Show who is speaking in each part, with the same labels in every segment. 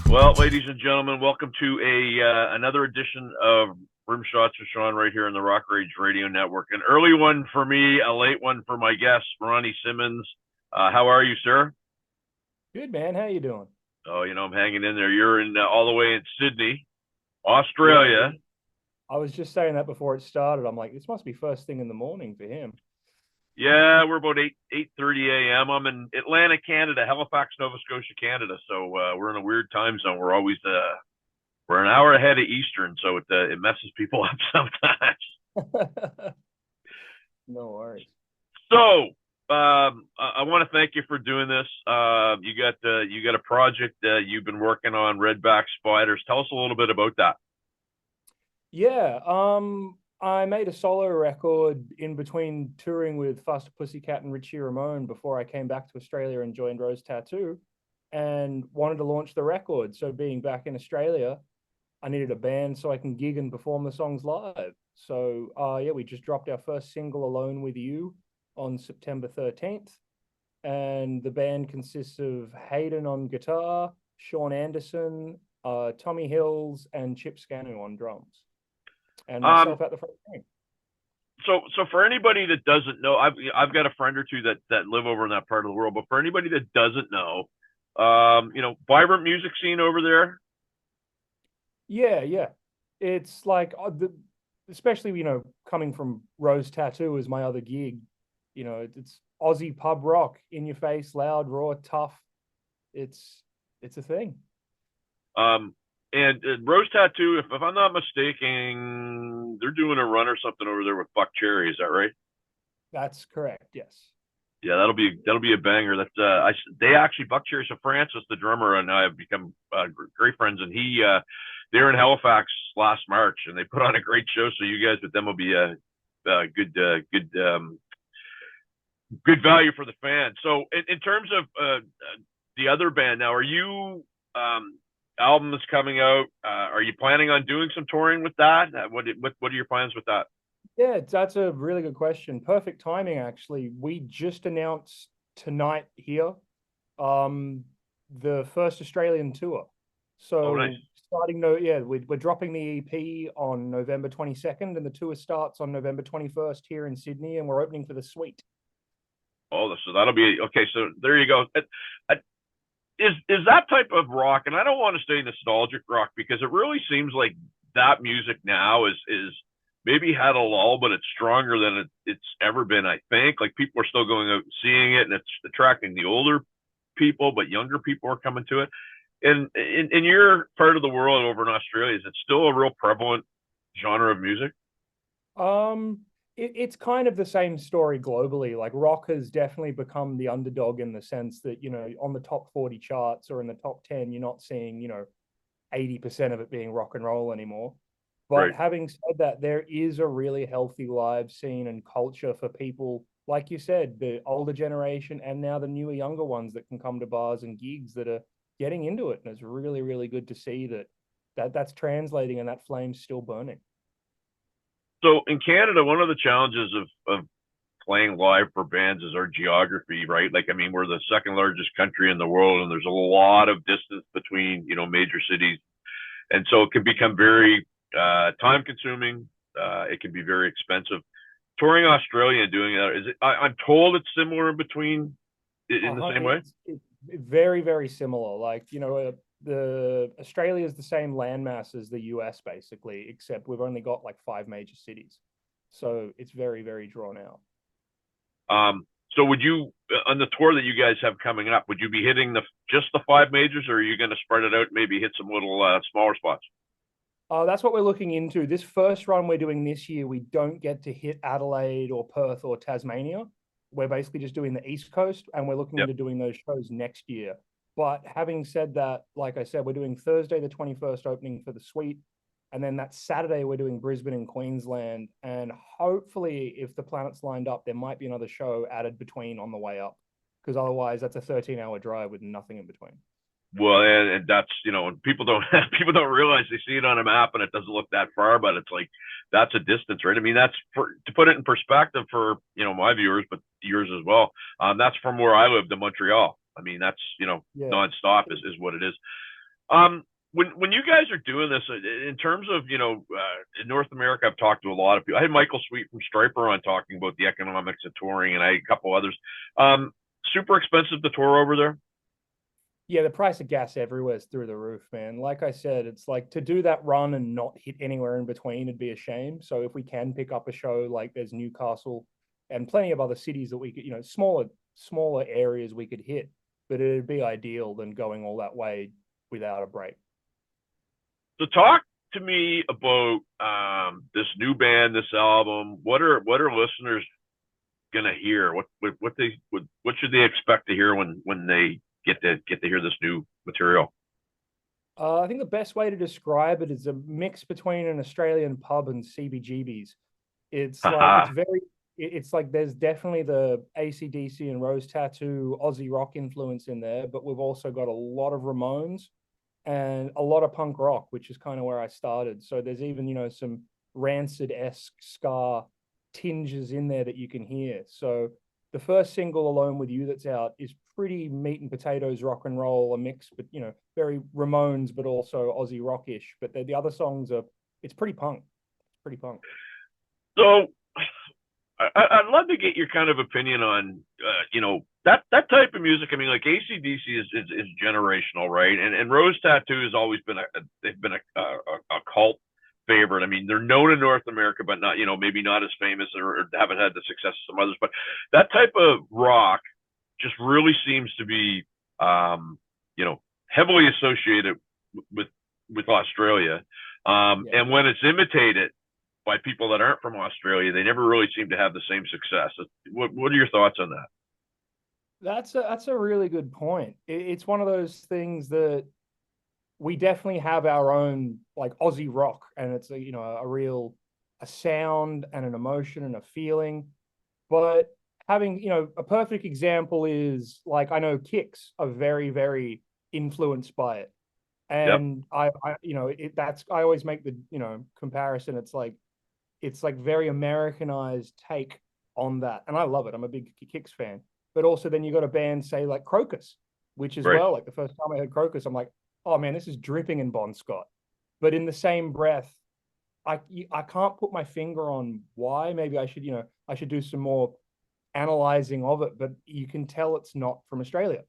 Speaker 1: Well, ladies and gentlemen, welcome to another edition of Rimshots with Sean right here on the Rock Rage Radio Network. An early one for me, a late one for my guest, Ronnie Simmons. How are you, sir?
Speaker 2: Good man, how you doing?
Speaker 1: Oh, I'm hanging in there. You're in all the way in Sydney,
Speaker 2: Yeah,
Speaker 1: Australia.
Speaker 2: I was just saying that before it started. I'm like, this must be first thing in the morning for him.
Speaker 1: Yeah, we're about 8:30 a.m. I'm in Atlantic, Canada, Halifax, Nova Scotia, Canada. So we're in a weird time zone. We're an hour ahead of Eastern, so it messes people up sometimes.
Speaker 2: No worries.
Speaker 1: So, I want to thank you for doing this. You got a project that you've been working on, Redback Spiders. Tell us a little bit about that.
Speaker 2: Yeah, I made a solo record in between touring with Faster Pussycat and Richie Ramone before I came back to Australia and joined Rose Tattoo and wanted to launch the record. So being back in Australia, I needed a band so I can gig and perform the songs live. So yeah, we just dropped our first single, Alone with You, on September 13th. And the band consists of Hayden on guitar, Sean Anderson, Tommy Hills, and Chip Scanu on drums, and
Speaker 1: Um,
Speaker 2: myself at the front end.
Speaker 1: so for anybody that doesn't know, I've got a friend or two that live over in that part of the world. But for anybody that doesn't know, vibrant music scene over there.
Speaker 2: Yeah, yeah. It's like especially coming from Rose Tattoo as my other gig. It's Aussie pub rock, in your face, loud, raw, tough. It's it's a thing.
Speaker 1: Um, and Rose Tattoo, if I'm not mistaken, they're doing a run or something over there with Buck Cherry. Is that right?
Speaker 2: That's correct. Yes.
Speaker 1: Yeah, that'll be a banger. They actually Buck Cherry. So Francis, the drummer, and I have become great friends, and they're in Halifax last March, and they put on a great show. So you guys with them will be a good value for the fans. So in terms of the other band, now are you album is coming out? Are you planning on doing some touring with that? What are your plans with that?
Speaker 2: Yeah, that's a really good question. Perfect timing, actually. We just announced tonight here um the first Australian tour.
Speaker 1: Oh, nice.
Speaker 2: So starting no yeah, we're dropping the EP on November 22nd and the tour starts on November 21st here in Sydney and we're opening for the Suite.
Speaker 1: Oh, so that'll be okay. So there you go. Is that type of rock, and I don't want to say nostalgic rock because it really seems like that music now is maybe had a lull, but it's stronger than it's ever been. I think like people are still going out and seeing it, and it's attracting the older people, but younger people are coming to it. And in your part of the world over in Australia, is it still a real prevalent genre of music?
Speaker 2: It's kind of the same story globally. Like rock has definitely become the underdog in the sense that, on the top 40 charts or in the top 10, you're not seeing, 80% of it being rock and roll anymore. But
Speaker 1: Right.
Speaker 2: having said that, there is a really healthy live scene and culture for people, like you said, the older generation and now the newer, younger ones that can come to bars and gigs that are getting into it. And it's really, really good to see that's translating and that flame's still burning.
Speaker 1: So in Canada, one of the challenges of playing live for bands is our geography, right? Like, I mean, we're the second largest country in the world, and there's a lot of distance between, major cities. And so it can become very time consuming. It can be very expensive. Touring Australia and doing that, I'm told it's similar in between in the same way.
Speaker 2: It's very, very similar. Like, the Australia is the same landmass as the US basically, except we've only got like five major cities. So it's very, very drawn out.
Speaker 1: So would you on the tour that you guys have coming up, would you be hitting just the five majors, or are you going to spread it out, maybe hit some little smaller spots?
Speaker 2: That's what we're looking into. This first run we're doing this year, we don't get to hit Adelaide or Perth or Tasmania. We're basically just doing the East Coast, and we're looking
Speaker 1: Yep.
Speaker 2: into doing those shows next year. But having said that, like I said, we're doing Thursday the 21st opening for the Suite, and then that Saturday we're doing Brisbane and Queensland. And hopefully, if the planets lined up, there might be another show added between on the way up, because otherwise that's a 13-hour drive with nothing in between.
Speaker 1: Well, and that's and people don't people don't realize they see it on a map and it doesn't look that far, but it's like that's a distance, right? I mean, that's to put it in perspective for my viewers, but yours as well. That's from where I live to Montreal. I mean, that's
Speaker 2: Yeah.
Speaker 1: nonstop is what it is. When you guys are doing this, in terms of in North America, I've talked to a lot of people. I had Michael Sweet from Striper on talking about the economics of touring, and I had a couple others. Super expensive to tour over there.
Speaker 2: Yeah, the price of gas everywhere is through the roof, man. Like I said, it's like to do that run and not hit anywhere in between, it'd be a shame. So if we can pick up a show like there's Newcastle and plenty of other cities that we could, smaller areas we could hit, but it'd be ideal than going all that way without a break.
Speaker 1: So talk to me about this new band, this album. What are listeners gonna hear? What should they expect to hear when they get to hear this new material?
Speaker 2: I think the best way to describe it is a mix between an Australian pub and CBGB's. It's like
Speaker 1: Haha.
Speaker 2: it's like there's definitely the AC/DC and Rose Tattoo Aussie rock influence in there, but we've also got a lot of Ramones and a lot of punk rock, which is kind of where I started. So there's even, some Rancid-esque ska tinges in there that you can hear. So the first single, Alone With You, that's out is pretty meat and potatoes rock and roll, a mix, but very Ramones, but also Aussie rockish. But the other songs it's pretty punk. It's pretty punk.
Speaker 1: So I'd love to get your kind of opinion on, that type of music. I mean, like AC/DC is generational, right? And Rose Tattoo has always been they've been a cult favorite. I mean, they're known in North America, but not, maybe not as famous or haven't had the success of some others. But that type of rock just really seems to be, heavily associated with Australia.
Speaker 2: Yeah.
Speaker 1: And when it's imitated by people that aren't from Australia, they never really seem to have the same success. What are your thoughts on that?
Speaker 2: That's a really good point. It's one of those things that we definitely have our own like Aussie rock, and it's a sound and an emotion and a feeling. But having a perfect example is like I know Kicks are very very influenced by it,
Speaker 1: Yep.
Speaker 2: and I always make the comparison. It's like very Americanized take on that, and I love it. I'm a big Kicks fan. But also then you got a band say like Crocus, which as
Speaker 1: Right.
Speaker 2: well, like the first time I heard Crocus, I'm like, oh man, this is dripping in Bon Scott. But in the same breath, I can't put my finger on why. Maybe I should do some more analyzing of it. But you can tell it's not from Australia.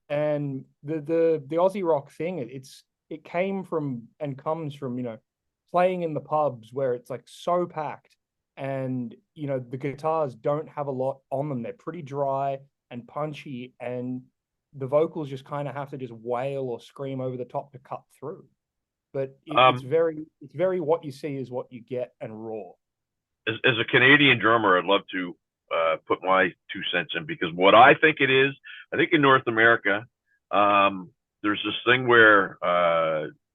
Speaker 2: And the Aussie rock thing, it came from and comes from playing in the pubs where it's like so packed, and the guitars don't have a lot on them. They're pretty dry and punchy, and the vocals just kind of have to just wail or scream over the top to cut through. But
Speaker 1: Um,
Speaker 2: it's very what you see is what you get and raw.
Speaker 1: as a Canadian drummer, I'd love to put my 2 cents in, because what I think it is, I think in North America, there's this thing where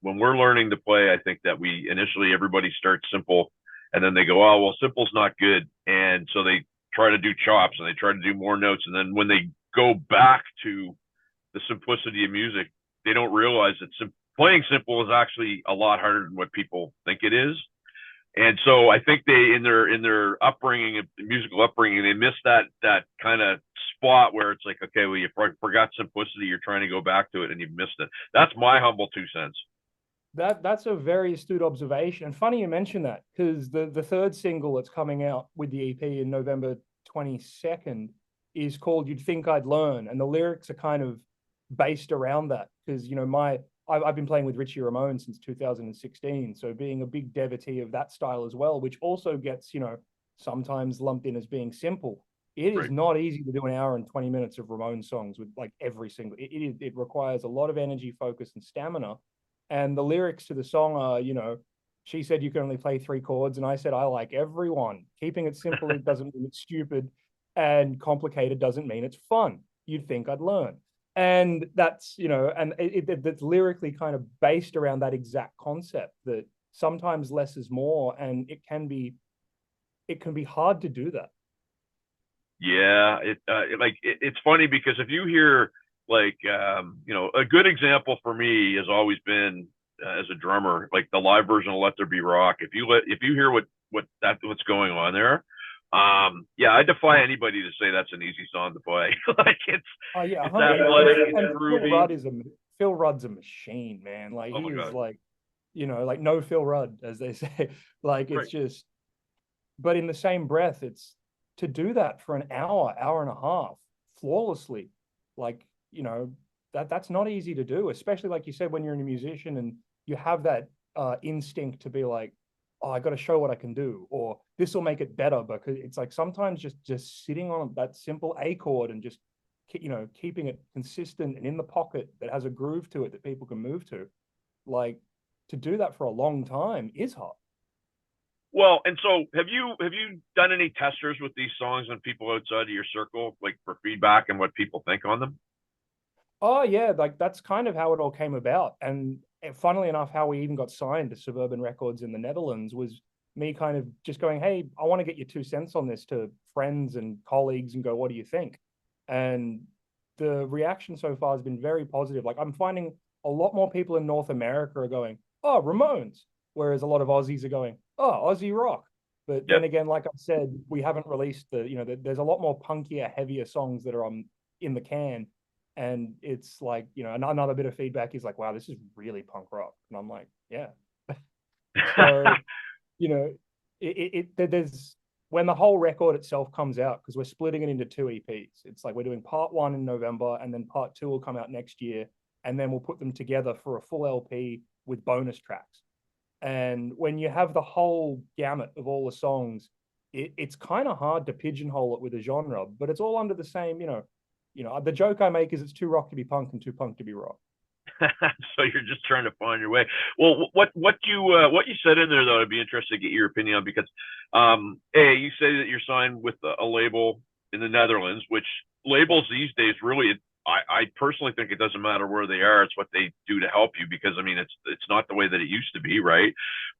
Speaker 1: when we're learning to play, I think that we initially everybody starts simple, and then they go, oh well, simple's not good, and so they try to do chops and they try to do more notes, and then when they go back to the simplicity of music, they don't realize that playing simple is actually a lot harder than what people think it is. And so I think they in their upbringing, musical upbringing, they missed that kind of spot where it's like, okay, well, you forgot simplicity, you're trying to go back to it and you've missed it. That's my humble 2 cents.
Speaker 2: That's a very astute observation. And funny you mentioned that, because the third single that's coming out with the EP in November 22nd is called You'd Think I'd Learn. And the lyrics are kind of based around that. Because, I've been playing with Richie Ramone since 2016. So being a big devotee of that style as well, which also gets, sometimes lumped in as being simple. It is
Speaker 1: Right.
Speaker 2: not easy to do an hour and 20 minutes of Ramone songs with like every single, it requires a lot of energy, focus, and stamina. And the lyrics to the song are, she said you can only play three chords, and I said I like everyone. Keeping it simple, it doesn't mean it's stupid, and complicated doesn't mean it's fun. You'd think I'd learn. And that's, and it's lyrically kind of based around that exact concept that sometimes less is more, and it can be hard to do that.
Speaker 1: Yeah, it's funny because if you hear like a good example for me has always been as a drummer, like the live version of Let There Be Rock. If you hear what's going on there, yeah, I defy anybody to say that's an easy song to play. Like
Speaker 2: Oh yeah,
Speaker 1: it's
Speaker 2: 100.
Speaker 1: athletic, it's
Speaker 2: And Phil
Speaker 1: groovy.
Speaker 2: Rudd is a Phil Rudd's a machine, man. Like
Speaker 1: Oh
Speaker 2: he
Speaker 1: my
Speaker 2: is
Speaker 1: God.
Speaker 2: like, like no Phil Rudd, as they say. Like it's
Speaker 1: Right.
Speaker 2: just, but in the same breath, it's to do that for an hour, hour and a half, flawlessly. Like, that's not easy to do, especially like you said, when you're a musician and you have that instinct to be like, oh, I got to show what I can do, or this will make it better. Because it's like sometimes just sitting on that simple A chord and just keeping it consistent and in the pocket that has a groove to it that people can move to, like to do that for a long time is hard.
Speaker 1: Well, and so have you done any testers with these songs on people outside of your circle, like for feedback and what people think on them?
Speaker 2: Oh yeah, like that's kind of how it all came about. And funnily enough, how we even got signed to Suburban Records in the Netherlands was me kind of just going, "Hey, I want to get your 2 cents on this," to friends and colleagues and go, "What do you think?" And the reaction so far has been very positive. Like I'm finding a lot more people in North America are going, "Oh, Ramones," whereas a lot of Aussies are going, "Oh, Aussie rock." But
Speaker 1: Yeah.
Speaker 2: then again, like I said, we haven't released there's a lot more punkier, heavier songs that are on in the can, and it's like another bit of feedback is like, wow, this is really punk rock, and I'm like, yeah. So you know there's when the whole record itself comes out, because we're splitting it into 2 EPs. It's like we're doing part 1 in November, and then part 2 will come out next year, and then we'll put them together for a full LP with bonus tracks. And when you have the whole gamut of all the songs, it's kind of hard to pigeonhole it with a genre, but it's all under the same, the joke I make is it's too rock to be punk and too punk to be rock.
Speaker 1: So you're just trying to find your way. Well, what you said in there though, I'd be interested to get your opinion on, because you say that you're signed with a label in the Netherlands, which labels these days really, I personally think it doesn't matter where they are, it's what they do to help you, because I mean it's not the way that it used to be, right?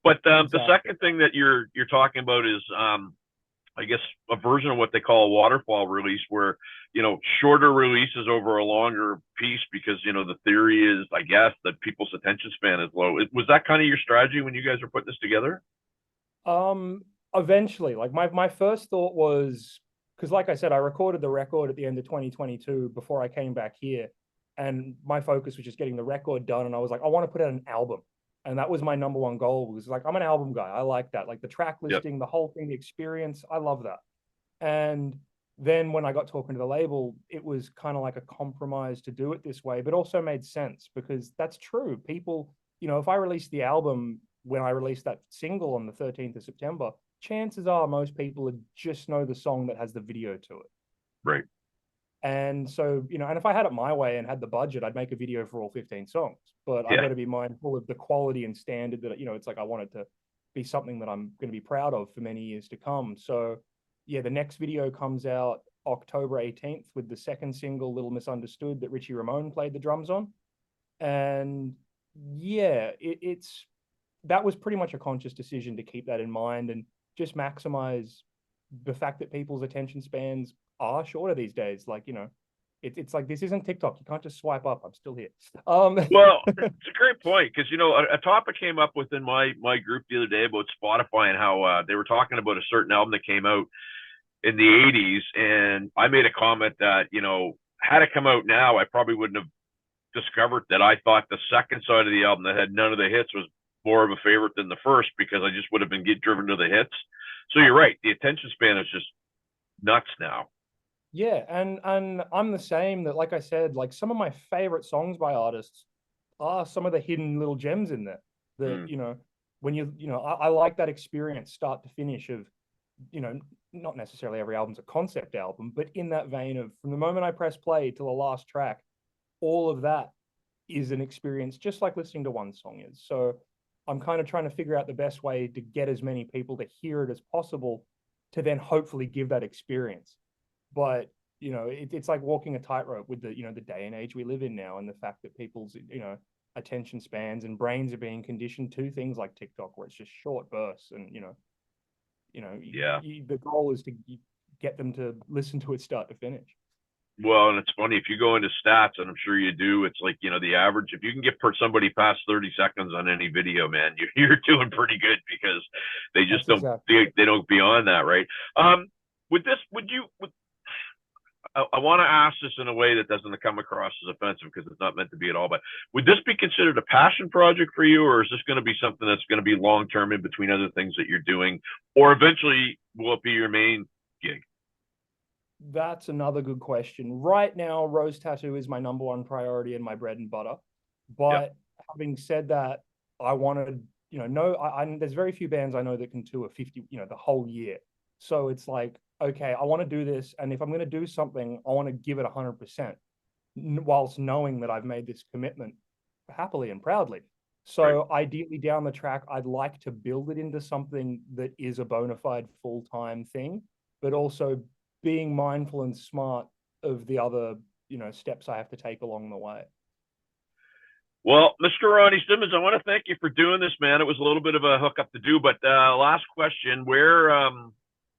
Speaker 1: But the
Speaker 2: Exactly.
Speaker 1: second thing that you're talking about is I guess a version of what they call a waterfall release, where shorter releases over a longer piece, because the theory is, I guess, that people's attention span is low. Was that kind of your strategy when you guys were putting this together?
Speaker 2: Um, Eventually, like my first thought was, because like I said, I recorded the record at the end of 2022 before I came back here, and my focus was just getting the record done. And I was like, I want to put out an album, and that was my number one goal. Was like, I'm an album guy. I like that, like the track
Speaker 1: Yep.
Speaker 2: listing, the whole thing, the experience. I love that. And then when I got talking to the label, it was kind of like a compromise to do it this way, but also made sense because that's true. People, if I release the album when I released that single on the 13th of September, chances are most people would just know the song that has the video to it.
Speaker 1: Right.
Speaker 2: And so, and if I had it my way and had the budget, I'd make a video for all 15 songs. But I
Speaker 1: Yeah.
Speaker 2: got to be mindful of the quality and standard that, it's like I want it to be something that I'm going to be proud of for many years to come. So, yeah, the next video comes out October 18th with the second single, Little Misunderstood, that Richie Ramone played the drums on. And yeah, it's that was pretty much a conscious decision to keep that in mind and just maximize the fact that people's attention spans are shorter these days. Like, it's like this isn't TikTok. You can't just swipe up. I'm still here.
Speaker 1: Well, it's a great point, because a topic came up within my group the other day about Spotify, and how they were talking about a certain album that came out in the 80s, and I made a comment that had it come out now, I probably wouldn't have discovered that. I thought the second side of the album that had none of the hits was more of a favorite than the first, because I just would have been get driven to the hits. So you're right, the attention span is just nuts now.
Speaker 2: Yeah, and I'm the same. That, like I said, like some of my favorite songs by artists are some of the hidden little gems in there. That
Speaker 1: Mm.
Speaker 2: when I like that experience, start to finish, of not necessarily every album's a concept album, but in that vein of from the moment I press play to the last track, all of that is an experience, just like listening to one song is. So I'm kind of trying to figure out the best way to get as many people to hear it as possible, to then hopefully give that experience. But it's like walking a tightrope with the day and age we live in now, and the fact that people's attention spans and brains are being conditioned to things like TikTok, where it's just short bursts, and
Speaker 1: Yeah.
Speaker 2: the goal is to get them to listen to it start to finish.
Speaker 1: Well, and it's funny, if you go into stats, and I'm sure you do, it's like, the average, if you can get somebody past 30 seconds on any video, man, you're doing pretty good, because they just
Speaker 2: That's
Speaker 1: don't,
Speaker 2: exactly
Speaker 1: they,
Speaker 2: it.
Speaker 1: they don't beyond that, right? With this, would you, I want to ask this in a way that doesn't come across as offensive because it's not meant to be at all. But would this be considered a passion project for you, or is this going to be something that's going to be long term in between other things that you're doing, or eventually will it be your main gig?
Speaker 2: That's another good question. Right now, rose tattoo is my number one priority and my bread and butter.
Speaker 1: Yeah.
Speaker 2: But having said that, I wanted, there's very few bands I know that can tour 50, the whole year. So it's like, okay, I want to do this. And if I'm going to do something, I want to give it 100%, whilst knowing that I've made this commitment happily and proudly. So ideally down the track, I'd like to build it into something that is a bona fide full-time thing, but also being mindful and smart of the other, steps I have to take along the way.
Speaker 1: Well, Mr. Ronnie Simmons, I want to thank you for doing this, man. It was a little bit of a hookup to do, but last question: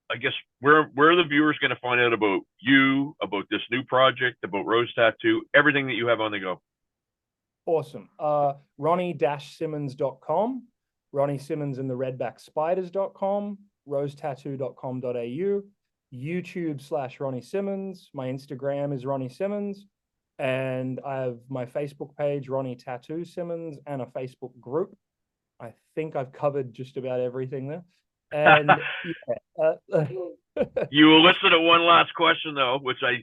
Speaker 1: I guess where are the viewers going to find out about you, about this new project, about Rose Tattoo, everything that you have on the go?
Speaker 2: Awesome. Ronnie-Simmons.com, Ronnie Simmons and the Redback Spiders.com, rosetattoo.com.au, YouTube/Ronnie Simmons. My Instagram is Ronnie Simmons. And I have my Facebook page, Ronnie Tattoo Simmons, and a Facebook group. I think I've covered just about everything there. And
Speaker 1: you elicited one last question though, which I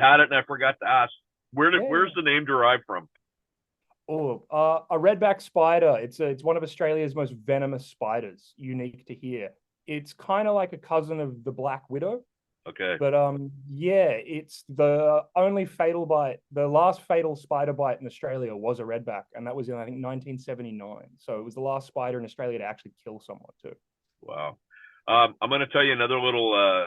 Speaker 1: had it and I forgot to ask. Where's the name derived from?
Speaker 2: Oh, a redback spider. It's one of Australia's most venomous spiders, unique to here. It's kind of like a cousin of the black widow.
Speaker 1: Okay.
Speaker 2: But yeah, it's the only fatal bite. The last fatal spider bite in Australia was a redback, and that was in, I think, 1979. So it was the last spider in Australia to actually kill someone too.
Speaker 1: Wow. I'm going to tell you another little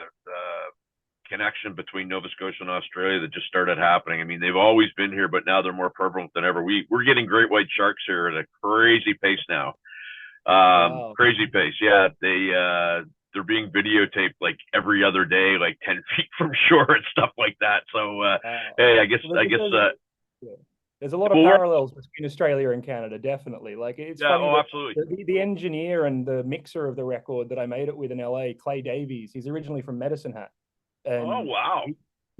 Speaker 1: connection between Nova Scotia and Australia that just started happening. I mean, they've always been here, but now they're more prevalent than ever. We're getting great white sharks here at a crazy pace now.
Speaker 2: Wow.
Speaker 1: Crazy pace. Yeah, they're being videotaped like every other day, like 10 feet from shore and stuff like that. So, wow. Hey, I guess,
Speaker 2: there's a lot of parallels between Australia and Canada, definitely. Like it's funny.
Speaker 1: Oh, absolutely.
Speaker 2: The engineer and the mixer of the record that I made it with in LA, Clay Davies, he's originally from Medicine Hat. And
Speaker 1: oh, wow.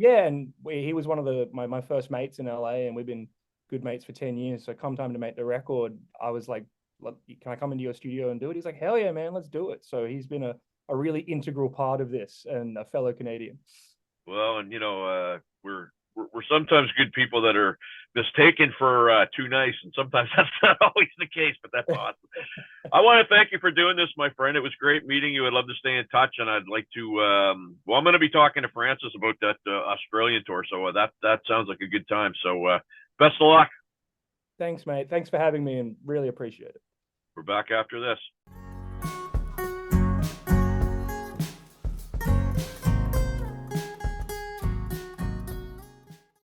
Speaker 2: And he was one of my first mates in LA, and we've been good mates for 10 years. So come time to make the record, I was like, can I come into your studio and do it? He's like, hell yeah, man, let's do it. So he's been a really integral part of this, and a fellow Canadian.
Speaker 1: Well, and we're sometimes good people that are mistaken for too nice, and sometimes that's not always the case, but that's awesome. I want to thank you for doing this, my friend. It was great meeting you. I'd love to stay in touch, and I'd like to I'm going to be talking to Francis about that Australian tour, so that sounds like a good time. So best of luck.
Speaker 2: Thanks, mate. Thanks for having me, and really appreciate it.
Speaker 1: We're back after this.